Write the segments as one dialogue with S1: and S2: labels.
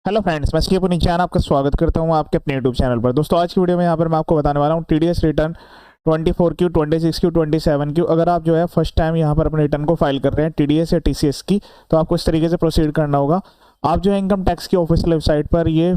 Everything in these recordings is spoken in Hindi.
S1: हेलो फ्रेंड्स, मैं सी पुनीचान आपका स्वागत करता हूं आपके अपने यूट्यूब चैनल पर। दोस्तों, आज की वीडियो में यहाँ पर मैं आपको बताने वाला हूं TDS return 24Q, 26Q, 27Q। अगर आप जो है फर्स्ट टाइम यहाँ पर अपने रिटर्न को फाइल कर रहे हैं टीडीएस या टीसीएस की, तो आपको इस तरीके से प्रोसीड करना होगा। आप जो है इनकम टैक्स की ऑफिशियल वेबसाइट पर ये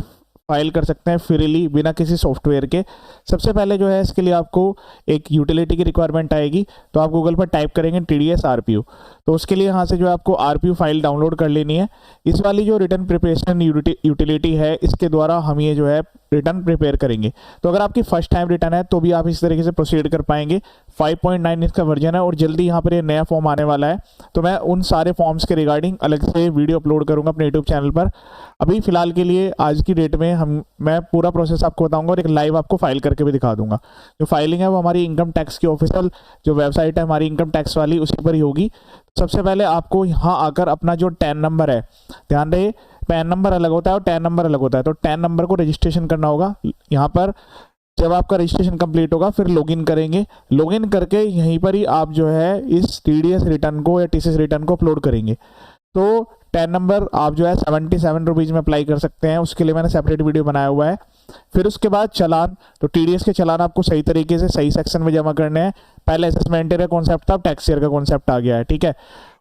S1: फाइल कर सकते हैं फ्रीली, बिना किसी सॉफ्टवेयर के। सबसे पहले जो है इसके लिए आपको एक यूटिलिटी की रिक्वायरमेंट आएगी, तो आप गूगल पर टाइप करेंगे टीडीएस आरपीयू। तो उसके लिए यहाँ से जो है आपको आरपीयू फाइल डाउनलोड कर लेनी है। इस वाली जो रिटर्न प्रिपरेशन यूटिलिटी है, इसके द्वारा हम ये जो है रिटर्न प्रिपेयर करेंगे। तो अगर आपकी फर्स्ट टाइम रिटर्न है तो भी आप इस तरीके से प्रोसीड कर पाएंगे। 5.9 इसका वर्जन है और जल्दी यहाँ पर ये नया फॉर्म आने वाला है। तो मैं उन सारे फॉर्म्स के रिगार्डिंग अलग से वीडियो अपलोड करूंगा अपने यूट्यूब चैनल पर। अभी फिलहाल के लिए आज की डेट में मैं पूरा प्रोसेस आपको बताऊंगा और एक लाइव आपको फाइल करके भी दिखा दूंगा। जो फाइलिंग है वो हमारी इनकम टैक्स की ऑफिशियल जो वेबसाइट है हमारी इनकम टैक्स वाली, उसी पर ही होगी। सबसे पहले आपको यहाँ आकर अपना जो टैन नंबर है, ध्यान रहे पैन नंबर अलग होता है और टैन नंबर अलग होता है, तो टैन नंबर को रजिस्ट्रेशन करना होगा। यहाँ पर जब आपका रजिस्ट्रेशन कंप्लीट होगा फिर लॉगिन करेंगे। लॉगिन करके यहीं पर ही आप जो है इस टीडीएस रिटर्न को या टीसीएस रिटर्न को अपलोड करेंगे। तो टैन नंबर आप जो है 77 रुपीज़ में अप्लाई कर सकते हैं, उसके लिए मैंने सेपरेट वीडियो बनाया हुआ है। फिर उसके बाद चालान, तो टीडीएस के चालान आपको सही तरीके से सही सेक्शन में जमा करने हैं। पहले असेसमेंट का कॉन्सेप्ट था, अब टैक्स ईयर का कॉन्सेप्ट आ गया है, ठीक है।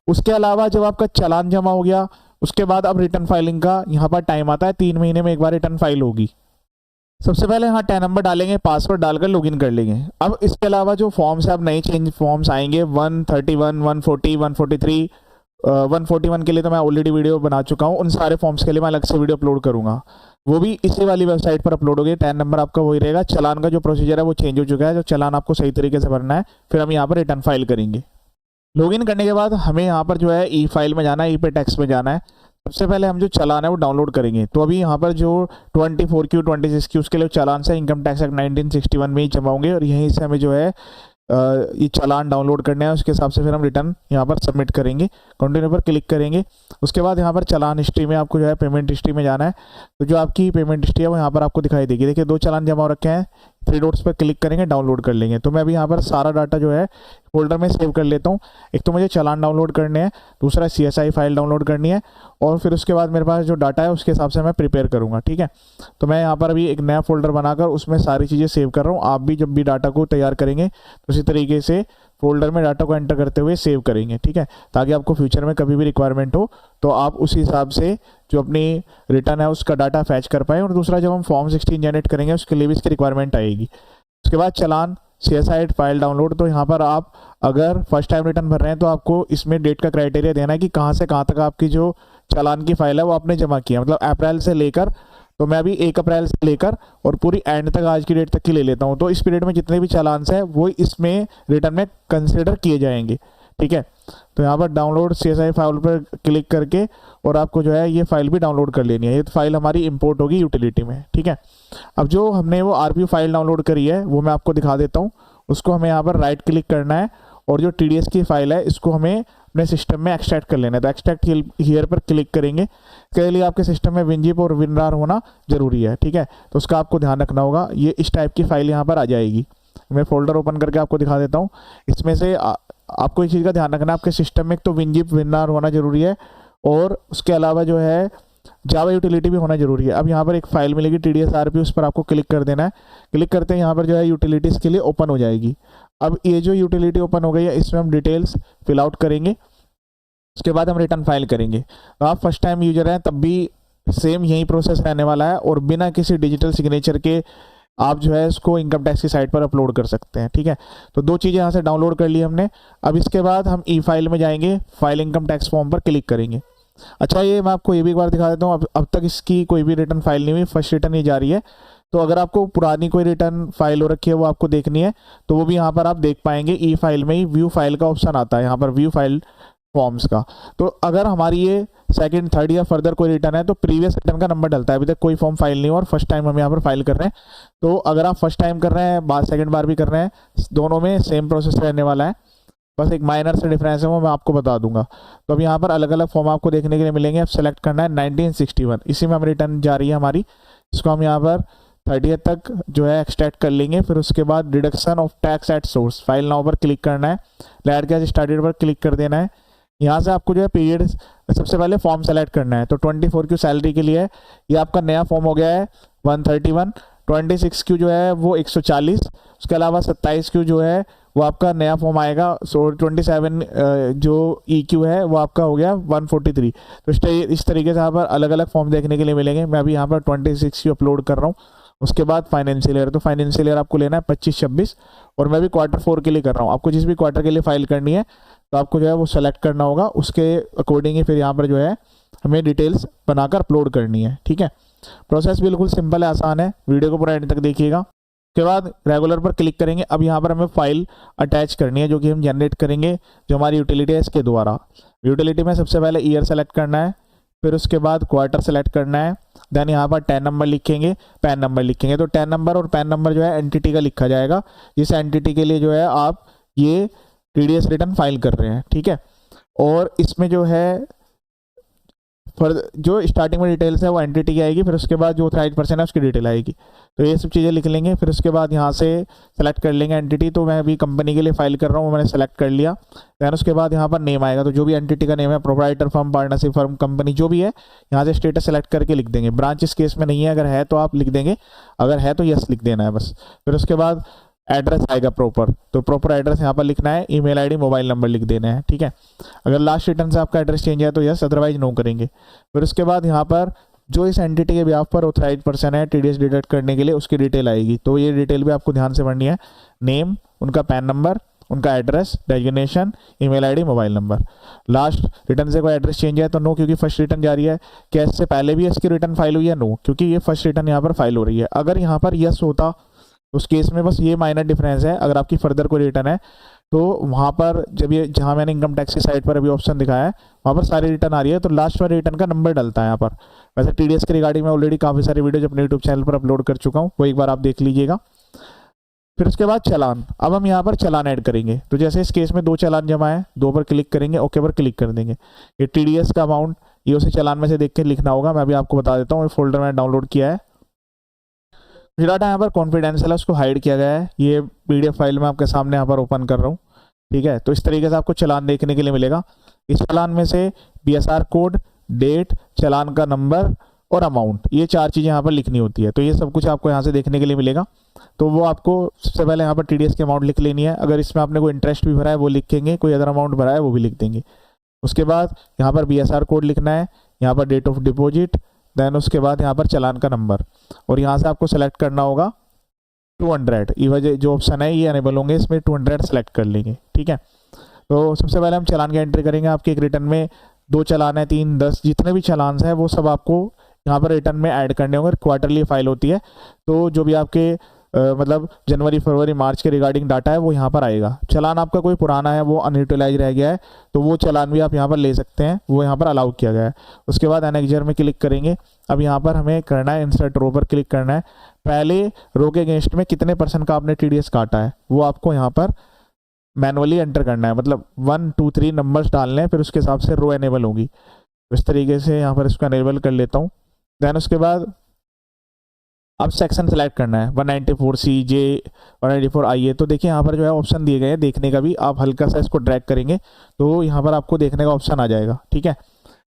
S1: उसके अलावा जब आपका चालान जमा हो गया, उसके बाद अब रिटर्न फाइलिंग का यहाँ पर टाइम आता है। 3 महीने में एक बार रिटर्न फाइल होगी। सबसे पहले यहाँ टैन नंबर डालेंगे, पासवर्ड डालकर लॉगिन कर लेंगे। अब इसके अलावा जो फॉर्म्स है, अब नए चेंज फॉर्म्स आएंगे 131, 140, 143, 141 के लिए तो मैं ऑलरेडी वीडियो बना चुका हूँ। उन सारे फॉर्म्स के लिए मैं अलग से वीडियो अपलोड करूंगा, वो भी इसी वाली वेबसाइट पर अपलोड होगी। टैन नंबर आपका वही रहेगा। चालान का जो प्रोसीजर है वो चेंज हो चुका है, जो चालान आपको सही तरीके से भरना है। फिर हम यहाँ पर रिटर्न फाइल करेंगे। लॉगिन करने के बाद हमें यहाँ पर जो है ई फाइल में जाना है, ई पे टैक्स में जाना है। सबसे पहले हम जो चालान है वो डाउनलोड करेंगे। तो अभी यहाँ पर जो 24Q, 26Q उसके लिए चालान से इनकम टैक्स एक्ट 1961 में ही जमा होंगे और यहीं से हमें जो है ये चालान डाउनलोड करने हैं। उसके हिसाब से फिर हम रिटर्न यहाँ पर सबमिट करेंगे। कंटिन्यू पर क्लिक करेंगे। उसके बाद यहाँ पर चालान हिस्ट्री में आपको जो है पेमेंट हिस्ट्री में जाना है। तो जो आपकी पेमेंट हिस्ट्री है वो यहाँ पर आपको दिखाई देगी। देखिए 2 चालान जमा हो रखे हैं, 3 डॉट्स पर क्लिक करेंगे, डाउनलोड कर लेंगे। तो मैं अभी यहाँ पर सारा डाटा जो है फोल्डर में सेव कर लेता हूँ। एक तो मुझे चालान डाउनलोड करने हैं, दूसरा CSI फाइल डाउनलोड करनी है, और फिर उसके बाद मेरे पास जो डाटा है उसके हिसाब से मैं प्रिपेयर करूँगा, ठीक है। तो मैं यहाँ पर अभी एक नया फोल्डर बनाकर उसमें सारी चीज़ें सेव कर रहा हूँ। आप भी जब भी डाटा को तैयार करेंगे तो इसी तरीके से फोल्डर में डाटा को एंटर करते हुए सेव करेंगे, ठीक है, ताकि आपको फ्यूचर में कभी भी रिक्वायरमेंट हो तो आप उसी हिसाब से जो अपनी रिटर्न है उसका डाटा फैच कर पाएँ। और दूसरा, जब हम फॉर्म 16 जनरेट करेंगे उसके लिए भी इसकी रिक्वायरमेंट आएगी। उसके बाद चालान, CSI फाइल डाउनलोड। तो यहाँ पर आप अगर फर्स्ट टाइम रिटर्न भर रहे हैं तो आपको इसमें डेट का क्राइटेरिया देना है कि कहाँ से कहाँ तक आपकी जो चालान की फाइल है वो आपने जमा किया, मतलब अप्रैल से लेकर, तो मैं अभी 1 अप्रैल से लेकर और पूरी एंड तक आज की डेट तक की ले लेता हूँ। तो इस पीरियड में जितने भी चालान हैं वो इसमें रिटर्न में कंसिडर किए जाएंगे, ठीक है। तो यहाँ पर डाउनलोड CSI फाइल पर क्लिक करके और आपको जो है ये फाइल भी डाउनलोड कर लेनी है। ये तो फाइल हमारी इंपोर्ट होगी यूटिलिटी में, ठीक है। अब जो हमने वो आरपीयू फाइल डाउनलोड करी है वो मैं आपको दिखा देता हूँ। उसको हमें यहाँ पर राइट क्लिक करना है और जो टीडीएस की फाइल है इसको हमें अपने सिस्टम में एक्सट्रैक्ट कर लेना है। तो एक्सट्रैक्ट हियर पर क्लिक करेंगे। इसके लिए आपके सिस्टम में WinZip और WinRAR होना जरूरी है, ठीक है। तो उसका आपको ध्यान रखना होगा। ये इस टाइप की फाइल यहाँ पर आ जाएगी। मैं फोल्डर ओपन करके आपको दिखा देता हूँ। इसमें से आपको इस चीज़ का ध्यान रखना है, आपके सिस्टम में एक तो WinZip WinRAR होना जरूरी है और उसके अलावा जो है जावा यूटिलिटी भी होना जरूरी है। अब यहाँ पर एक फाइल मिलेगी TDS RP, उस पर आपको क्लिक कर देना है। क्लिक करते हैं यहाँ पर जो है यूटिलिटीज़ के लिए ओपन हो जाएगी। अब ये जो यूटिलिटी ओपन हो गई है इसमें हम डिटेल्स फिल आउट करेंगे। उसके बाद हम रिटर्न फाइल करेंगे। तो आप फर्स्ट टाइम यूजर हैं तब भी सेम यही प्रोसेस रहने वाला है और बिना किसी डिजिटल सिग्नेचर के आप जो है इसको इनकम टैक्स की साइट पर अपलोड कर सकते हैं, ठीक है। तो 2 चीज़ें यहाँ से डाउनलोड कर ली हमने। अब इसके बाद हम ई फाइल में जाएंगे, फाइल इनकम टैक्स फॉर्म पर क्लिक करेंगे। अच्छा, ये मैं आपको ये भी एक बार दिखा देता हूँ। अब तक इसकी कोई भी रिटर्न फाइल नहीं हुई, फर्स्ट रिटर्न ही जा रही है। तो अगर आपको पुरानी कोई रिटर्न फाइल हो रखी है वो आपको देखनी है तो वो भी यहाँ पर आप देख पाएंगे। ई फाइल में ही व्यू फाइल का ऑप्शन आता है, यहाँ पर व्यू फाइल फॉर्म्स का। तो अगर हमारी ये सेकंड, थर्ड या फर्दर कोई रिटर्न है तो प्रीवियस रिटर्न का नंबर डलता है। अभी तक कोई फॉर्म फाइल नहीं हुआ और फर्स्ट टाइम हम यहाँ पर फाइल कर रहे हैं। तो अगर आप फर्स्ट टाइम कर रहे हैं, सेकंड बार भी कर रहे हैं, दोनों में सेम प्रोसेस रहने वाला है। बस एक माइनर से डिफरेंस है वो मैं आपको बता दूंगा। तो अब यहाँ पर अलग अलग फॉर्म आपको देखने के लिए मिलेंगे। अब सेलेक्ट करना है 1961, इसी में हम रिटर्न जा रही है हमारी। इसको हम यहाँ पर 30th तक जो है एक्सट्रैक्ट कर लेंगे। फिर उसके बाद deduction of tax at source, file now पर क्लिक करना है। लैड गैस स्टार्टेड पर क्लिक कर देना है। यहाँ से आपको जो है पीरियड सबसे पहले फॉर्म सेलेक्ट करना है। तो 24 क्यू सैलरी के लिए ये आपका नया फॉर्म हो गया है 131, 26 क्यू जो है वो 140, उसके अलावा 27 क्यू जो है वो आपका नया फॉर्म आएगा। सो 27 जो ई क्यू है वो आपका हो गया 143। तो इस तरीके से यहाँ पर अलग अलग फॉर्म देखने के लिए मिलेंगे। मैं अभी यहाँ पर 26 क्यू अपलोड कर रहा हूँ। उसके बाद फाइनेंशियल ईयर, तो फाइनेंशियल ईयर आपको लेना है 25-26, और मैं भी Q4 के लिए कर रहा हूँ। आपको जिस भी क्वार्टर के लिए फाइल करनी है तो आपको जो है वो सेलेक्ट करना होगा, उसके अकॉर्डिंग ही फिर यहाँ पर जो है हमें डिटेल्स बनाकर अपलोड करनी है। ठीक है, प्रोसेस बिल्कुल सिंपल है, आसान है। वीडियो को पूरा एंड तक देखिएगा। उसके बाद रेगुलर पर क्लिक करेंगे। अब यहाँ पर हमें फाइल अटैच करनी है जो कि हम जनरेट करेंगे जो हमारी यूटिलिटी है इसके द्वारा। यूटिलिटी में सबसे पहले ईयर सेलेक्ट करना है, फिर उसके बाद क्वार्टर सेलेक्ट करना है, देन यहाँ पर 10 नंबर लिखेंगे, पैन नंबर लिखेंगे। तो 10 नंबर और पैन नंबर जो है एंटिटी का लिखा जाएगा, जिस एंटिटी के लिए जो है आप ये टीडीएस रिटर्न फाइल कर रहे हैं। ठीक है, और इसमें जो है जो स्टार्टिंग में डिटेल्स है वो एंटिटी की आएगी, फिर उसके बाद जो ऑथराइज्ड पर्सन है उसकी डिटेल आएगी। तो ये सब चीज़ें लिख लेंगे। फिर उसके बाद यहाँ से सेलेक्ट कर लेंगे एंटिटी। तो मैं अभी कंपनी के लिए फाइल कर रहा हूँ, मैंने सेलेक्ट कर लिया। दैन उसके बाद यहाँ पर नेम आएगा, तो जो भी एंटिटी का नेम है, proprietor firm, partnership firm, company जो भी है, यहाँ से स्टेटस सेलेक्ट करके लिख देंगे। ब्रांच इस केस में नहीं है, अगर है तो आप लिख देंगे, अगर है तो यस लिख देना है बस। फिर उसके बाद एड्रेस आएगा प्रॉपर, तो प्रॉपर एड्रेस यहाँ पर लिखना है, ईमेल आईडी, मोबाइल नंबर लिख देना है। ठीक है, अगर लास्ट रिटर्न से आपका एड्रेस चेंज है तो यस, अदरवाइज नो करेंगे। फिर उसके बाद यहाँ पर जो इस एंटिटी के बिहाफ पर ऑथराइज्ड पर्सन है टीडीएस डिडक्ट करने के लिए, उसकी डिटेल आएगी। तो ये डिटेल भी आपको ध्यान से पढ़नी है, नेम, उनका पैन नंबर, उनका address, designation, email ID, mobile number. Last return से कोई एड्रेस चेंज है तो नो, क्योंकि फर्स्ट रिटर्न जारी है। क्या इससे पहले भी इसकी रिटर्न फाइल हुई है? नो, क्योंकि ये फर्स्ट रिटर्न यहाँ पर फाइल हो रही है। अगर यहाँ पर यस होता उस केस में बस ये माइनर डिफरेंस है, अगर आपकी फर्दर कोई रिटर्न है तो वहाँ पर जब ये जहाँ मैंने इनकम टैक्स की साइट पर अभी ऑप्शन दिखाया है वहाँ पर सारी रिटर्न आ रही है, तो लास्ट वाले रिटर्न का नंबर डलता है यहाँ पर। वैसे टीडीएस के रिगार्डिंग में ऑलरेडी काफ़ी सारी वीडियो अपने यूट्यूब चैनल पर अपलोड कर चुका हूँ, वो एक बार आप देख लीजिएगा। फिर उसके बाद चालान, अब हम यहाँ पर चालान ऐड करेंगे। तो जैसे इस केस में 2 चालान जमा है, 2 पर क्लिक करेंगे, ओके पर क्लिक कर देंगे। ये टीडीएस का अमाउंट ये उसी चालान में से देख के लिखना होगा। मैं अभी आपको बता देता हूँ, ये फोल्डर मैंने डाउनलोड किया है। डाटा यहाँ पर कॉन्फिडेंशियल है, उसको हाइड किया गया है। ये पीडीएफ फाइल में आपके सामने यहाँ पर ओपन कर रहा हूँ। ठीक है, तो इस तरीके से आपको चालान देखने के लिए मिलेगा। इस चालान में से बीएसआर कोड, डेट, चालान का नंबर और अमाउंट, ये 4 चीज़ें यहाँ पर लिखनी होती है। तो ये सब कुछ आपको यहाँ से देखने के लिए मिलेगा। तो वो आपको सबसे पहले यहाँ पर टीडीएस की अमाउंट लिख लेनी है। अगर इसमें आपने कोई इंटरेस्ट भी भरा है वो लिखेंगे, कोई अदर अमाउंट भरा है वो भी लिख देंगे। उसके बाद यहाँ पर बीएसआर कोड लिखना है, यहाँ पर डेट ऑफ डिपॉजिट, देन उसके बाद यहाँ पर चालान का नंबर, और यहाँ से आपको सेलेक्ट करना होगा 200। ये जो ऑप्शन है ये अनेबल होंगे, इसमें 200 सेलेक्ट कर लेंगे। ठीक है, तो सबसे पहले हम चालान की एंट्री करेंगे। आपके एक रिटर्न में 2 चालान है, 3, 10, जितने भी चालान है वो सब आपको यहाँ पर रिटर्न में ऐड करने होंगे। क्वार्टरली फाइल होती है, तो जो भी आपके मतलब जनवरी, फरवरी, मार्च के रिगार्डिंग डाटा है वो यहाँ पर आएगा। चालान आपका कोई पुराना है, वो अनयूटिलाइज रह गया है, तो वो चालान भी आप यहाँ पर ले सकते हैं, वो यहाँ पर अलाउ किया गया है। उसके बाद एनेक्जर में क्लिक करेंगे। अब यहाँ पर हमें करना है इंसर्ट रो पर क्लिक करना है। पहले रो के अगेंस्ट में कितने % का आपने टीडीएस काटा है वो आपको यहाँ पर मैनुअली एंटर करना है, मतलब 1, 2, 3 नंबर्स डालने हैं, फिर उसके हिसाब से रो एनेबल होगी। इस तरीके से यहाँ पर इसको एनेबल कर लेता हूँ। देन उसके बाद अब सेक्शन सेलेक्ट करना है, 194C, 194IA। तो देखिए यहाँ पर जो है ऑप्शन दिए गए हैं देखने का भी, आप हल्का सा इसको ड्रैग करेंगे तो यहाँ पर आपको देखने का ऑप्शन आ जाएगा। ठीक है,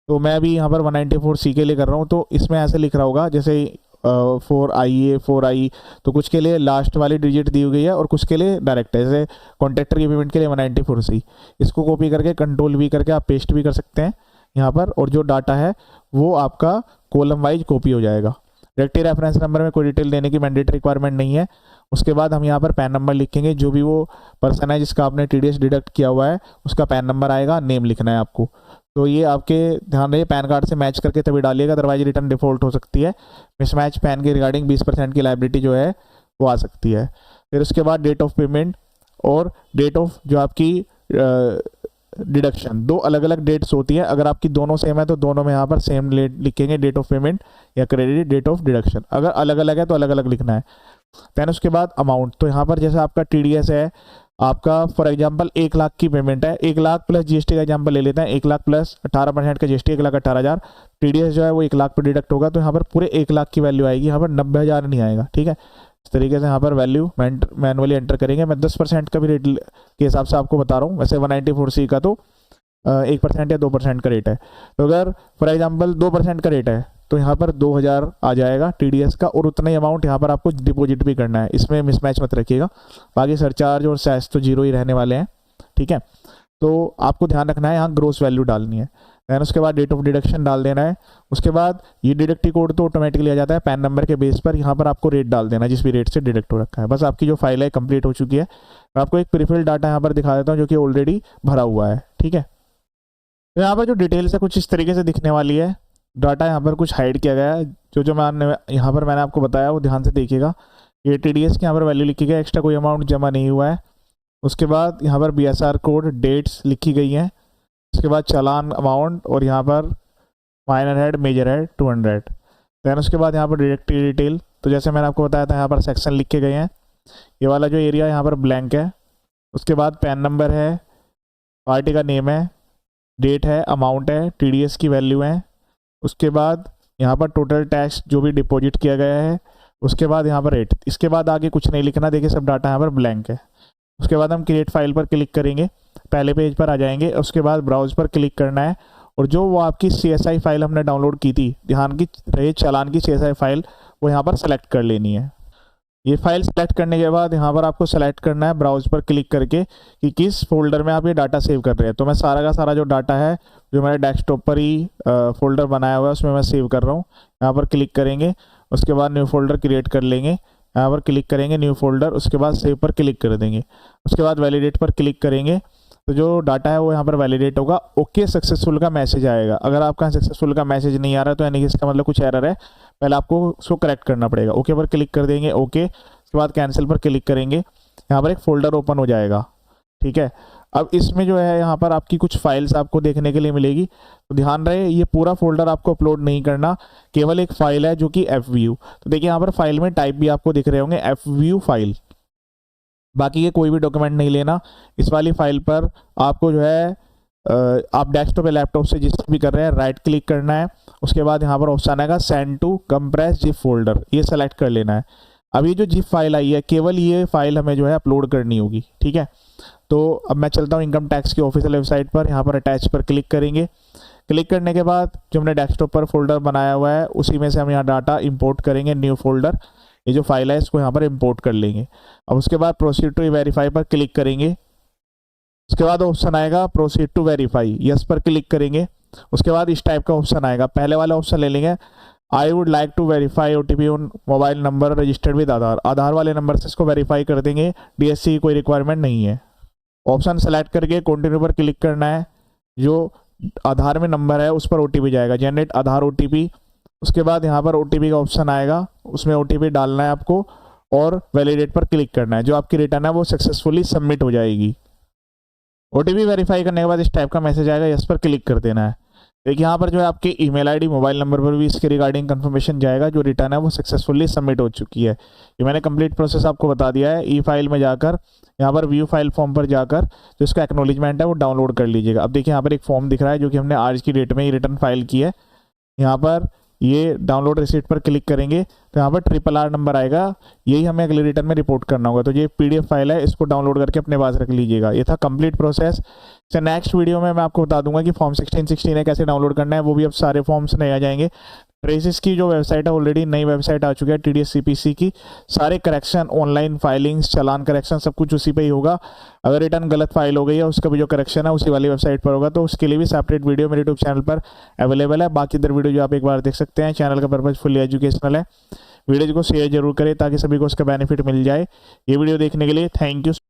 S1: तो मैं अभी यहाँ पर 194C के लिए कर रहा हूँ, तो इसमें ऐसे लिख रहा होगा जैसे 4IA, 4I, तो कुछ के लिए लास्ट वाली डिजिट दी गई है और कुछ के लिए डायरेक्ट है। जैसे कॉन्ट्रैक्टर की पेमेंट के लिए 194C, इसको कॉपी करके कंट्रोल V करके आप पेस्ट भी कर सकते हैं यहाँ पर, और जो डाटा है वो आपका कॉलम वाइज कॉपी हो जाएगा। डायरेक्टली रेफरेंस नंबर में कोई डिटेल देने की मैंडेटरी रिक्वायरमेंट नहीं है। उसके बाद हम यहाँ पर पैन नंबर लिखेंगे, जो भी वो पर्सन है जिसका आपने टीडीएस डिडक्ट किया हुआ है उसका पैन नंबर आएगा, नेम लिखना है आपको। तो ये आपके ध्यान रहे पैन कार्ड से मैच करके तभी डालिएगा, अदरवाइज रिटर्न डिफॉल्ट हो सकती है। मिसमैच पैन के रिगार्डिंग 20% की लायबिलिटी जो है वो आ सकती है। फिर उसके बाद डेट ऑफ पेमेंट और डेट ऑफ जो आपकी डिडक्शन, 2 अलग अलग डेट्स होती है। अगर आपकी दोनों सेम है तो दोनों में यहाँ पर सेम लिखेंगे, डेट ऑफ पेमेंट या क्रेडिट, डेट ऑफ डिडक्शन। अगर अलग अलग है तो अलग अलग लिखना है। देन उसके बाद अमाउंट, तो यहाँ पर जैसे आपका टीडीएस है आपका फॉर एग्जांपल 1 लाख की पेमेंट है, 1 लाख प्लस जीएसटी का एग्जांपल ले लेते हैं, 1 लाख प्लस 18% का जीएसटी 1,18,000, टीडीएस जो है वो 1 लाख पर डिडक्ट होगा, तो यहाँ पर पूरे 1 लाख की वैल्यू आएगी, यहाँ पर 90,000 नहीं आएगा। ठीक है, इस तरीके से यहाँ पर वैल्यू मैनुअली एंटर करेंगे। मैं 10% का भी रेट के हिसाब से आपको बता रहा हूँ, वैसे 194C का तो 1% या 2% का रेट है। तो अगर फॉर एग्जांपल 2% का रेट है तो यहाँ पर 2000 आ जाएगा TDS का, और उतना ही अमाउंट यहाँ पर आपको डिपॉजिट भी करना है। इसमें मिसमैच मत रखिएगा, बाकी सरचार्ज और सेस तो जीरो ही रहने वाले हैं, ठीक है। तो आपको ध्यान रखना है, यहाँ ग्रोस वैल्यू डालनी है, दैन उसके बाद डेट ऑफ डिडक्शन डाल देना है। उसके बाद ये डिडक्टिव कोड तो ऑटोमेटिकली आ जाता है पैन नंबर के बेस पर। यहाँ पर आपको रेट डाल देना है जिस भी रेट से डिडक्ट हो रखा है। बस आपकी जो फाइल है कंप्लीट हो चुकी है। मैं आपको एक प्रीफिल डाटा यहाँ पर दिखा देता हूँ जो कि ऑलरेडी भरा हुआ है, ठीक है। तो यहाँ पर जो डिटेल्स है कुछ इस तरीके से दिखने वाली है। डाटा यहाँ पर कुछ हाइड किया गया है, जो मैंने यहाँ पर मैंने आपको बताया वो ध्यान से देखिएगा। ये TDS की यहाँ पर वैल्यू लिखी गई, एक्स्ट्रा कोई अमाउंट जमा नहीं हुआ है। उसके बाद यहाँ पर BSR कोड, डेट्स लिखी गई हैं। उसके बाद चालान अमाउंट, और यहाँ पर minor head, major head 200। Then उसके बाद यहाँ पर डायरेक्टरी डिटेल, तो जैसे मैंने आपको बताया था यहाँ पर सेक्शन लिखे गए हैं। ये वाला जो एरिया यहाँ पर ब्लैंक है। उसके बाद पैन नंबर है, पार्टी का नेम है, डेट है, अमाउंट है, TDS की वैल्यू है। उसके बाद यहाँ पर टोटल टैक्स जो भी डिपॉजिट किया गया है। उसके बाद यहाँ पर रेट। इसके बाद आगे कुछ नहीं लिखना, देखिए सब डाटा यहाँ पर ब्लैंक है। उसके बाद हम क्रिएट फाइल पर क्लिक करेंगे, पहले पेज पर आ जाएंगे। उसके बाद ब्राउज पर क्लिक करना है, और जो वो आपकी CSI फाइल हमने डाउनलोड की थी, ध्यान की रहे चालान की CSI फाइल, वो यहाँ पर सेलेक्ट कर लेनी है। ये फाइल सेलेक्ट करने के बाद यहाँ पर आपको सेलेक्ट करना है ब्राउज पर क्लिक करके कि किस फोल्डर में आप ये डाटा सेव कर रहे हैं। तो मैं सारा का सारा जो डाटा है जो मैंने डेस्कटॉप पर ही फोल्डर बनाया हुआ है उसमें मैं सेव कर रहा हूँ। यहाँ पर क्लिक करेंगे, उसके बाद न्यू फोल्डर क्रिएट कर लेंगे। यहाँ पर क्लिक करेंगे न्यू फोल्डर, उसके बाद सेव पर क्लिक कर देंगे। उसके बाद वैलिडेट पर क्लिक करेंगे, तो जो डाटा है वो यहाँ पर वैलिडेट होगा। ओके सक्सेसफुल का मैसेज आएगा। अगर आपका सक्सेसफुल का मैसेज नहीं आ रहा है तो यानी कि इसका मतलब कुछ एरर है, पहले आपको उसको करेक्ट करना पड़ेगा। ओके पर क्लिक कर देंगे, ओके। उसके बाद कैंसिल पर क्लिक करेंगे, यहाँ पर एक फोल्डर ओपन हो जाएगा, ठीक है। अब इसमें जो है यहाँ पर आपकी कुछ फाइल्स आपको देखने के लिए मिलेगी, तो ध्यान रहे ये पूरा फोल्डर आपको अपलोड नहीं करना, केवल एक फाइल है जो कि FView। तो देखिए यहाँ पर फाइल में टाइप भी आपको दिख रहे होंगे FView फाइल, बाकी ये कोई भी डॉक्यूमेंट नहीं लेना। इस वाली फाइल पर आपको जो है आप डेस्कटॉप या लैपटॉप से जिस भी कर रहे हैं राइट क्लिक करना है। उसके बाद यहाँ पर ऑप्शन आएगा send to compress zip folder, ये सेलेक्ट कर लेना है। अब ये जो जिप फाइल आई है केवल ये फाइल हमें जो है अपलोड करनी होगी, ठीक है। तो अब मैं चलता हूँ इनकम टैक्स की ऑफिशियल वेबसाइट पर। यहाँ पर अटैच पर क्लिक करेंगे। क्लिक करने के बाद जो हमने डेस्कटॉप पर फोल्डर बनाया हुआ है उसी में से हम यहाँ डाटा इंपोर्ट करेंगे, न्यू फोल्डर। ये जो फाइल है इसको यहाँ पर इंपोर्ट कर लेंगे। अब उसके बाद प्रोसीड टू वेरीफाई पर क्लिक करेंगे। उसके बाद ऑप्शन आएगा प्रोसीड टू वेरीफाई, यस पर क्लिक करेंगे। उसके बाद इस टाइप का ऑप्शन आएगा, पहले वाला ऑप्शन ले लेंगे, I would like to verify OTP on mobile number registered with Aadhaar. Aadhaar वाले नंबर से इसको वेरीफाई कर देंगे, DSC की कोई रिक्वायरमेंट नहीं है। ऑप्शन सेलेक्ट करके कंटिन्यू पर क्लिक करना है। जो आधार में नंबर है उस पर OTP जाएगा, जनरेट आधार OTP। उसके बाद यहाँ पर OTP का ऑप्शन आएगा, उसमें OTP डालना है आपको और वैलिडेट पर क्लिक करना है। जो आपकी रिटर्न है वो सक्सेसफुली सबमिट हो जाएगी। OTP वेरीफाई करने के बाद इस टाइप का मैसेज आएगा, यस पर क्लिक कर देना है। देखिए यहाँ पर जो है आपके ईमेल आईडी मोबाइल नंबर पर भी इसके रिगार्डिंग कंफर्मेशन जाएगा, जो रिटर्न है वो सक्सेसफुली सबमिट हो चुकी है। ये मैंने कंप्लीट प्रोसेस आपको बता दिया है। ई फाइल में जाकर यहाँ पर व्यू फाइल फॉर्म पर जाकर जो इसका एक्नॉलेजमेंट है वो डाउनलोड कर लीजिएगा। अब देखिए यहाँ पर एक फॉर्म दिख रहा है जो कि हमने आज की डेट में ही रिटर्न फाइल की है। यहाँ पर ये डाउनलोड रिसीट पर क्लिक करेंगे तो यहाँ पर RRR नंबर आएगा, यही हमें अगले रिटर्न में रिपोर्ट करना होगा। तो ये PDF फाइल है, इसको डाउनलोड करके अपने पास रख लीजिएगा। ये था कंप्लीट प्रोसेस। तो नेक्स्ट वीडियो में मैं आपको बता दूंगा कि फॉर्म 1616 है कैसे डाउनलोड करना है, वो भी अब सारे फॉर्म्स नए आ जाएंगे। ट्रेसिस की जो वेबसाइट है ऑलरेडी नई वेबसाइट आ चुकी है TDS CPC की, सारे करेक्शन ऑनलाइन फाइलिंग्स चालान करेक्शन सब कुछ उसी पे ही होगा। अगर रिटर्न गलत फाइल हो गई है उसका भी जो करेक्शन है उसी वाली वेबसाइट पर होगा, तो उसके लिए भी सेपरेट वीडियो मेरे यूट्यूब चैनल पर अवेलेबल है। बाकी इधर वीडियो जो आप एक बार देख सकते हैं, चैनल का पर्पज फुली एजुकेशनल है। वीडियो को शेयर जरूर करें ताकि सभी को उसका बेनिफिट मिल जाए। ये वीडियो देखने के लिए थैंक यू।